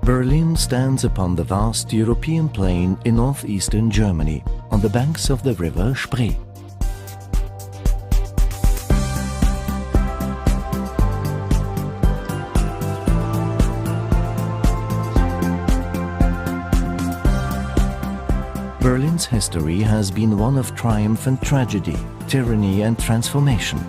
Berlin stands upon the vast European plain in northeastern Germany, on the banks of the river Spree. Berlin's history has been one of triumph and tragedy, tyranny and transformation.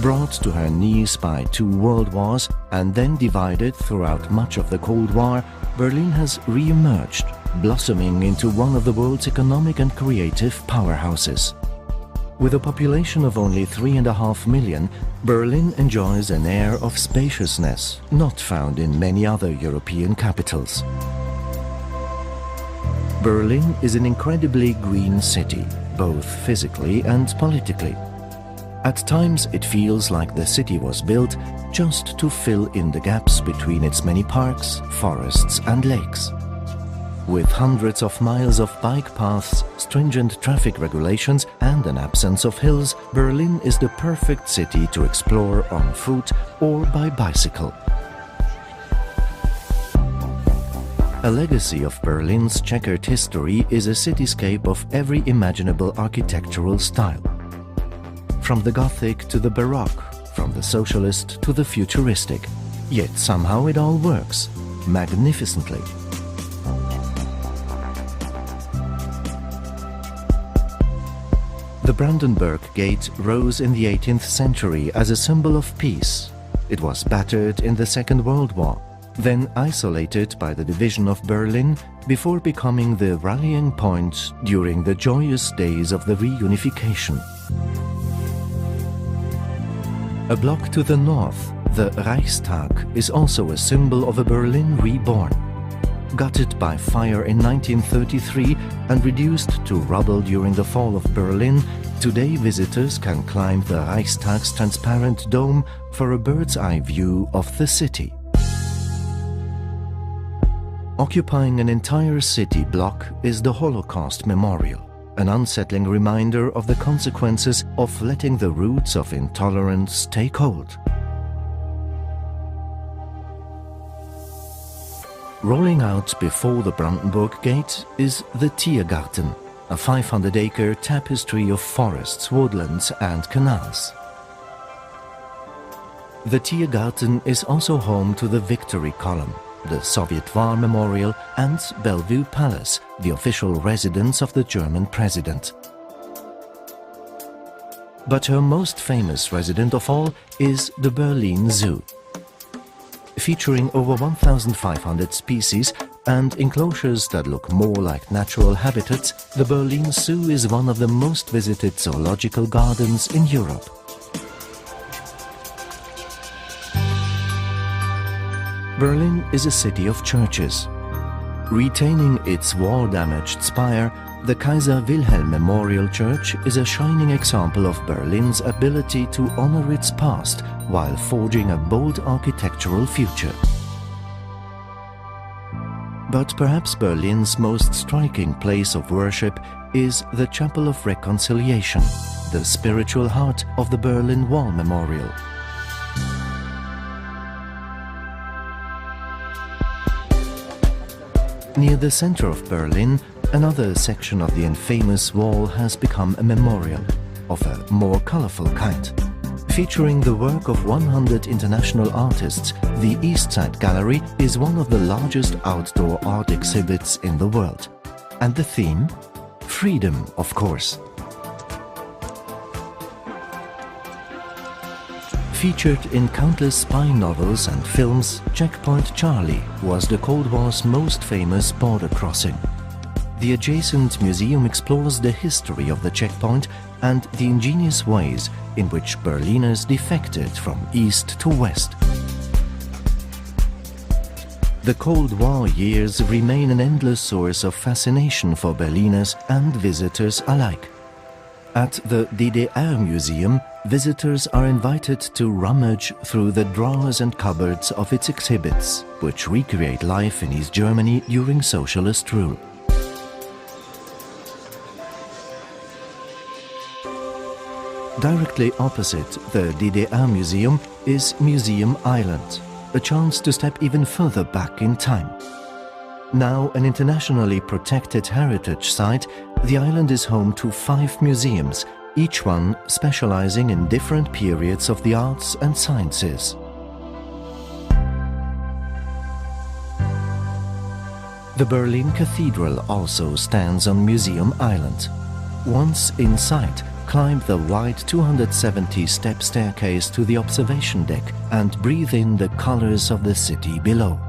Brought to her knees by 2 world wars and then divided throughout much of the Cold War, Berlin has re-emerged, blossoming into one of the world's economic and creative powerhouses. With a population of only 3.5 million, Berlin enjoys an air of spaciousness not found in many other European capitals. Berlin is an incredibly green city, both physically and politically. At times it feels like the city was built just to fill in the gaps between its many parks, forests and lakes. With hundreds of miles of bike paths, stringent traffic regulations and an absence of hills, Berlin is the perfect city to explore on foot or by bicycle. A legacy of Berlin's checkered history is a cityscape of every imaginable architectural style. From the Gothic to the Baroque, from the socialist to the futuristic. Yet somehow it all works, magnificently. The Brandenburg Gate rose in the 18th century as a symbol of peace. It was battered in the Second World War, then isolated by the division of Berlin before becoming the rallying point during the joyous days of the reunification. A block to the north, the Reichstag is also a symbol of a Berlin reborn. Gutted by fire in 1933 and reduced to rubble during the fall of Berlin, today visitors can climb the Reichstag's transparent dome for a bird's-eye view of the city. Occupying an entire city block is the Holocaust Memorial, an unsettling reminder of the consequences of letting the roots of intolerance take hold. Rolling out before the Brandenburg Gate is the Tiergarten, a 500-acre tapestry of forests, woodlands and canals. The Tiergarten is also home to the Victory Column, the Soviet War Memorial and Bellevue Palace, the official residence of the German president. But her most famous resident of all is the Berlin Zoo. Featuring over 1,500 species and enclosures that look more like natural habitats, the Berlin Zoo is one of the most visited zoological gardens in Europe. Berlin is a city of churches. Retaining its war-damaged spire, the Kaiser Wilhelm Memorial Church is a shining example of Berlin's ability to honor its past while forging a bold architectural future. But perhaps Berlin's most striking place of worship is the Chapel of Reconciliation, the spiritual heart of the Berlin Wall Memorial. Near the center of Berlin, another section of the infamous wall has become a memorial, of a more colorful kind. Featuring the work of 100 international artists, the East Side Gallery is one of the largest outdoor art exhibits in the world. And the theme? Freedom, of course. Featured in countless spy novels and films, Checkpoint Charlie was the Cold War's most famous border crossing. The adjacent museum explores the history of the checkpoint and the ingenious ways in which Berliners defected from east to west. The Cold War years remain an endless source of fascination for Berliners and visitors alike. At the DDR Museum, visitors are invited to rummage through the drawers and cupboards of its exhibits, which recreate life in East Germany during socialist rule. Directly opposite the DDR Museum is Museum Island, a chance to step even further back in time. Now an internationally protected heritage site, the island is home to 5 museums, each one specializing in different periods of the arts and sciences. The Berlin Cathedral also stands on Museum Island. Once inside, climb the wide 270-step staircase to the observation deck and breathe in the colors of the city below.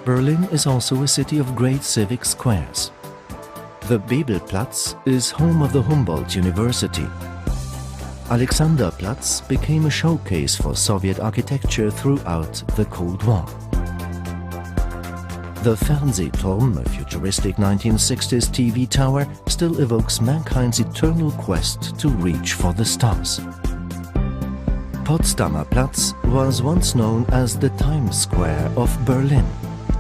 Berlin is also a city of great civic squares. The Bebelplatz is home of the Humboldt University. Alexanderplatz became a showcase for Soviet architecture throughout the Cold War. The Fernsehturm, a futuristic 1960s TV tower, still evokes mankind's eternal quest to reach for the stars. Potsdamer Platz was once known as the Times Square of Berlin.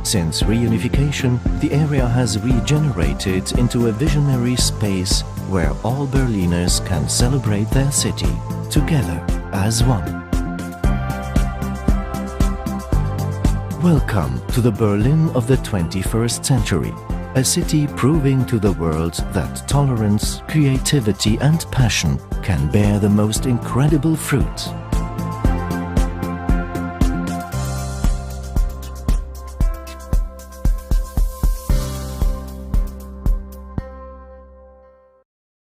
Since reunification, the area has regenerated into a visionary space where all Berliners can celebrate their city together as one. Welcome to the Berlin of the 21st century, a city proving to the world that tolerance, creativity and passion can bear the most incredible fruit.